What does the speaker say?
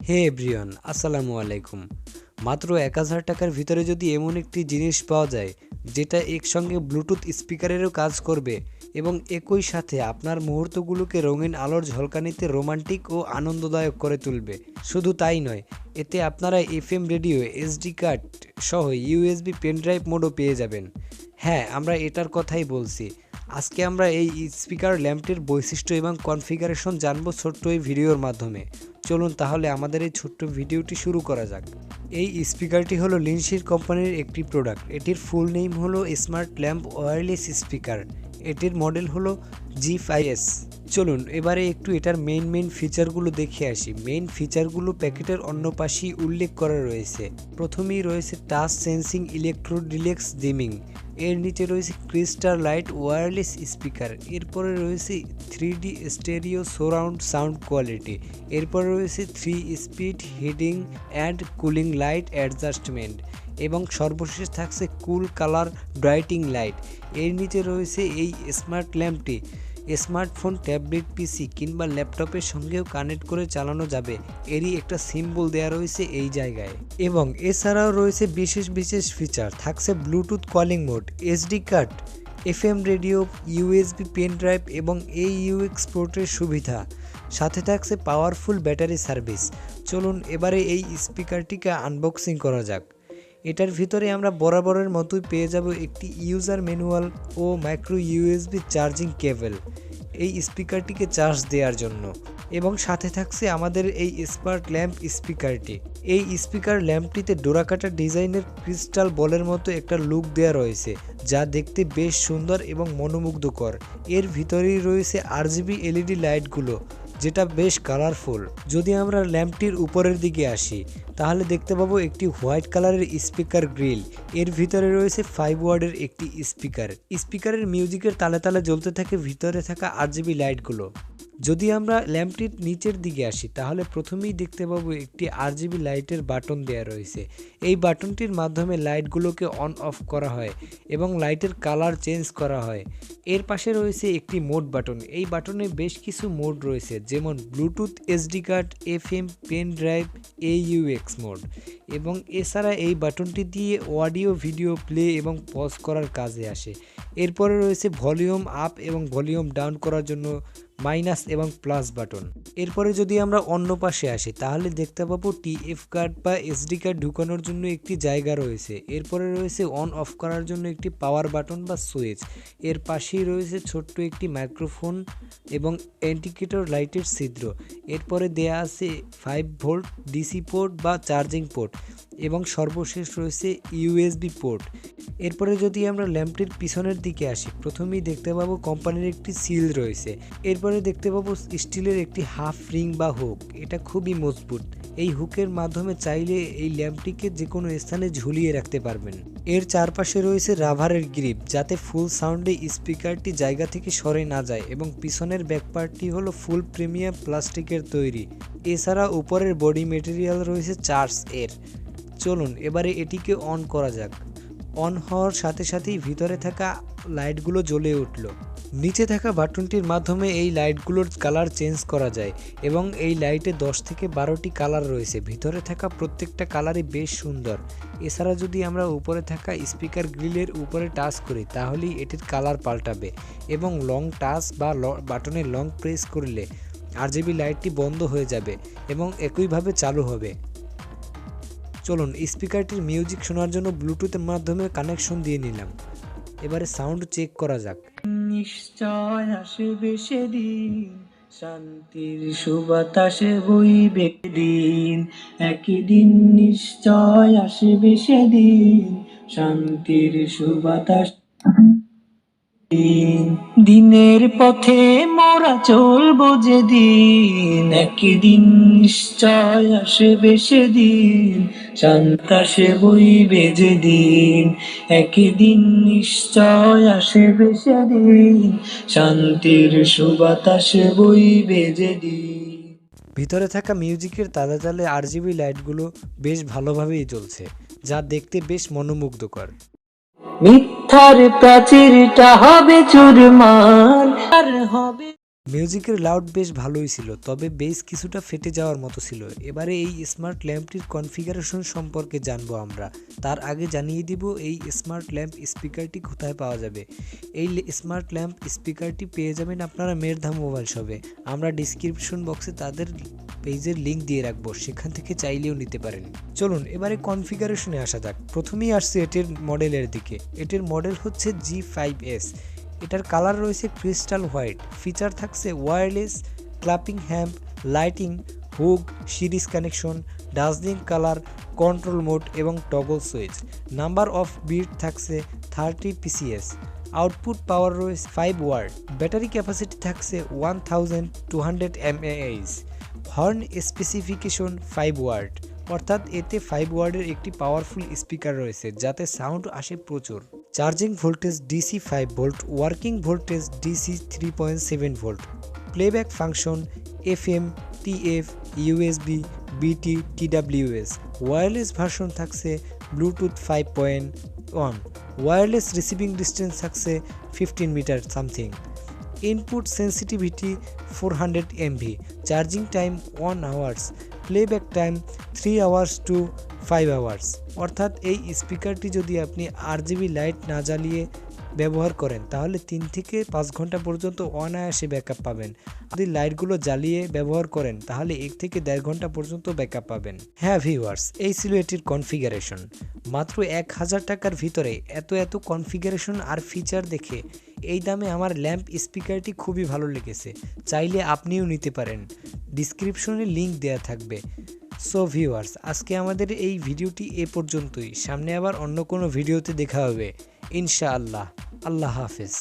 হে everyone, আসসালামু আলাইকুম। মাত্র 1000 টাকার ভিতরে যদি এমন একটি জিনিস পাওয়া যায় যেটা একসঙ্গে ব্লুটুথ স্পিকারেরও কাজ করবে এবং একই সাথে আপনার মুহূর্তগুলোকে রঙিন আলোর ঝলকানিতে রোমান্টিক ও আনন্দদায়ক করে তুলবে। শুধু তাই নয়, এতে আপনারা এফএম রেডিও, এসডি কার্ড সহ ইউএসবি পেনড্রাইভ মোডও পেয়ে যাবেন। হ্যাঁ, আমরা এটার কথাই বলছি। আজকে আমরা এই স্পিকার ল্যাম্পটির বৈশিষ্ট্য এবং কনফিগারেশন জানবো ছোট্ট এই ভিডিওর মাধ্যমে। চলুন তাহলে আমাদের এই ছোট্ট ভিডিওটি শুরু করা যাক। এই স্পিকারটি হলো লিনশির কোম্পানির একটি প্রোডাক্ট। এটির ফুল নেম হলো স্মার্ট ল্যাম্প ওয়্যারলেস স্পিকার। এটির মডেল হলো G5s। চলুন এবারে একটু এটার মেইন ফিচারগুলো দেখে আসি। মেইন ফিচারগুলো প্যাকেটের অন্য পাশেই উল্লেখ করা রয়েছে। প্রথমেই রয়েছে touch sensing electro deluxe dimming, এর নিচে রয়েছে ক্রিস্টাল লাইট ওয়্যারলেস স্পিকার, এরপরে রয়েছে 3D stereo surround sound quality, এরপরে রয়েছে 3 speed heating and cooling light adjustment এবং সর্বশেষ থাকছে কুল কালার ব্রাইটিং লাইট। এর নিচে রয়েছে এই স্মার্ট ল্যাম্পটি স্মার্টফোন, ট্যাবলেট, পিসি কিংবা ল্যাপটপের সঙ্গেও কানেক্ট করে চালানো যাবে, এরই একটা সিম্বল দেওয়া রয়েছে এই জায়গায়। এবং এছাড়াও রয়েছে বিশেষ ফিচার, থাকছে Bluetooth calling mode, SD card, FM radio, USB pen drive এবং AUX এক্সপোর্টের সুবিধা, সাথে থাকছে পাওয়ারফুল ব্যাটারি সার্ভিস। চলুন এবারে এই স্পিকারটিকে আনবক্সিং করা যাক। এটার ভিতরে আমরা বরাবরের মতোই পেয়ে যাব একটি ইউজার ম্যানুয়াল ও মাইক্রো USB চার্জিং কেবল এই স্পিকারটিকে চার্জ দেওয়ার জন্য, এবং সাথে থাকছে আমাদের এই স্মার্ট ল্যাম্প স্পিকারটি। এই স্পিকার ল্যাম্পটিতে ডোরাকাটা ডিজাইনের ক্রিস্টাল বলের মতো একটা লুক দেওয়া রয়েছে, যা দেখতে বেশ সুন্দর এবং মনোমুগ্ধকর। এর ভিতরেই রয়েছে RGB LED লাইটগুলো, যেটা বেশ কালারফুল। যদি আমরা ল্যাম্পটির উপরের দিকে আসি তাহলে দেখতে পাবো একটি হোয়াইট কালারের স্পিকার গ্রিল। এর ভিতরে রয়েছে 5 ওয়াটের একটি স্পিকারের মিউজিকের তালে তালে জ্বলতে থাকে ভিতরে থাকা RGB লাইটগুলো। যদি আমরা ল্যাম্পটির নিচের দিকে আসি তাহলে প্রথমেই দেখতে পাবো একটি RGB লাইটের বাটন দেওয়া রয়েছে। এই বাটনটির মাধ্যমে লাইটগুলোকে অন অফ করা হয় এবং লাইটের কালার চেঞ্জ করা হয়। এর পাশে রয়েছে একটি মোড বাটন। এই বাটনে বেশ কিছু মোড রয়েছে, যেমন Bluetooth, SD card, FM, pen drive, AUX mode. এবং এছাড়া এই বাটনটি দিয়ে অডিও ভিডিও প্লে এবং পজ করার কাজে আসে। এরপরে রয়েছে ভলিউম আপ এবং ভলিউম ডাউন করার জন্য মাইনাস এবং প্লাস বাটন। এরপরে যদি আমরা অন্য পাশে আসি তাহলে দেখতে পাবো TF কার্ড বা SD কার্ড ঢুকানোর জন্য একটি জায়গা রয়েছে। এরপরে রয়েছে অন অফ করার জন্য একটি পাওয়ার বাটন বা সুইচ। এর পাশেই রয়েছে ছোট্ট একটি মাইক্রোফোন এবং ইন্ডিকেটর লাইটের ছিদ্র। এরপরে দেয়া আছে 5 ভোল্ট DC পোর্ট বা চার্জিং পোর্ট এবং সর্বশেষ রয়েছে USB পোর্ট। এরপরে যদি আমরা ল্যাম্পটির পিছনের দিকে আসি, প্রথমেই দেখতে পাবো কোম্পানির একটি সিল রয়েছে। এরপরে দেখতে পাবো স্টিলের একটি হাফ রিং বা হুক, এটা খুবই মজবুত। এই হুকের মাধ্যমে চাইলে এই ল্যাম্পটিকে যে কোনো স্থানে ঝুলিয়ে রাখতে পারবেন। এর চারপাশে রয়েছে রাবারের গ্রিপ, যাতে ফুল সাউন্ডে স্পিকারটি জায়গা থেকে সরে না যায়, এবং পিছনের ব্যাকপার্টটি হলো ফুল প্রিমিয়াম প্লাস্টিকের তৈরি। এছাড়া উপরের বডি মেটেরিয়াল রয়েছে চার্জ এর। চলুন এবারে এটিকে অন করা যাক। অন হওয়ার সাথে সাথেই ভিতরে থাকা লাইটগুলো জ্বলে উঠল। নিচে থাকা বাটনটির মাধ্যমে এই লাইটগুলোর কালার চেঞ্জ করা যায় এবং এই লাইটে 10 থেকে 12টি কালার রয়েছে। ভিতরে থাকা প্রত্যেকটা কালারই বেশ সুন্দর। এছাড়া যদি আমরা উপরে থাকা স্পিকার গ্রিলের উপরে টাচ করি তাহলেই এটির কালার পাল্টাবে, এবং লং টাচ বা বাটনে লং প্রেস করলে RGB লাইটটি বন্ধ হয়ে যাবে এবং একইভাবে চালু হবে। চলুন স্পিকারটির মিউজিক শোনার জন্য ব্লুটুথের মাধ্যমে কানেকশন দিয়ে নিলাম। এবারে সাউন্ড চেক করা যাক। নিশ্চয় আসবে সেদিন, শান্তির সুবাতাসে বইবে দিন, একদিন নিশ্চয় আসবে সেদিন, শান্তির সুবাতাস। দিনের পথে মোরা চলবো যেদিন, একদিন নিশ্চয় আসবে সেদিন, শান্তাসে বইবে যেদিন, একদিন নিশ্চয় আসবে সেদিন, শান্তির সুবাতাসে বইবে যেদিন। ভিতরে থাকা মিউজিকের তালে তালে RGB লাইটগুলো বেশ ভালোভাবেই জ্বলছে, যা দেখতে বেশ মনোমুগ্ধকর। মিথ্যার প্রাচীরটা হবে চুরমার, আর হবে মিউজিকের লাউড বেশ ভালোই ছিল, তবে বেস কিছুটা ফেটে যাওয়ার মতো ছিল। এবারে এই স্মার্ট ল্যাম্পটির কনফিগারেশন সম্পর্কে জানবো আমরা। তার আগে জানিয়ে দিব এই স্মার্ট ল্যাম্প স্পিকারটি কোথায় পাওয়া যাবে। এই স্মার্ট ল্যাম্প স্পিকারটি পেয়ে যাবেন আপনারা মেরধা মোবাইল শপে। আমরা ডিসক্রিপশন বক্সে তাদের পেজের লিঙ্ক দিয়ে রাখবো, সেখান থেকে চাইলেও নিতে পারেন। চলুন এবারে কনফিগারেশনে আসা যাক। প্রথমেই আসছে এটির মডেলের দিকে। এটির মডেল হচ্ছে G5s। এটার কালার রয়েছে ক্রিস্টাল হোয়াইট। ফিচার থাকছে ওয়্যারলেস, ক্লাপিং হ্যাম্প, lighting, hook, series connection, dazzling colour, control mode এবং toggle switch. Number of bit থাকছে 30 PCS। আউটপুট পাওয়ার রয়েছে 5 ওয়াট। ব্যাটারি ক্যাপাসিটি থাকছে 1200 mAh। হর্ন স্পেসিফিকেশন 5 ওয়াট, অর্থাৎ এতে 5 ওয়াটের একটি পাওয়ারফুল স্পিকার রয়েছে যাতে সাউন্ড আসে প্রচুর। Charging voltage DC 5 volt, working voltage DC 3.7 volt. Playback function FM+tf+usb+bt+tws। Wireless version থাকছে ব্লুটুথ 5.1। ওয়্যারলেস রিসিভিং ডিস্টেন্স থাকছে 15 metre something. Input sensitivity 400 MV। Charging time 1 hours. Playback time 3 hours to 5 hours. অর্থাৎ এই স্পিকারটি যদি আপনি RGB light না জ্বালিয়ে ব্যবহার করেন তাহলে 3 থেকে 5 ঘন্টা পর্যন্ত অনায়াসে ব্যাকআপ পাবেন। যদি লাইটগুলো জ্বালিয়ে ব্যবহার করেন তাহলে 1 থেকে 1.5 ঘন্টা পর্যন্ত ব্যাকআপ পাবেন। হ্যাঁ ভিউয়ার্স, এই ছিল এটির কনফিগারেশন। মাত্র 1000 টাকার ভিতরে এত কনফিগারেশন আর ফিচার দেখে এই দামে আমার ল্যাম্প স্পিকারটি খুবই ভালো লেগেছে। চাইলে আপনিও নিতে পারেন, ডিসক্রিপশনে লিঙ্ক দেওয়া থাকবে। সো ভিউয়ার্স, আজকে আমাদের এই ভিডিওটি এ পর্যন্তই। সামনে আবার অন্য কোনো ভিডিওতে দেখা হবে ইনশাআল্লাহ। আল্লাহ হাফেজ।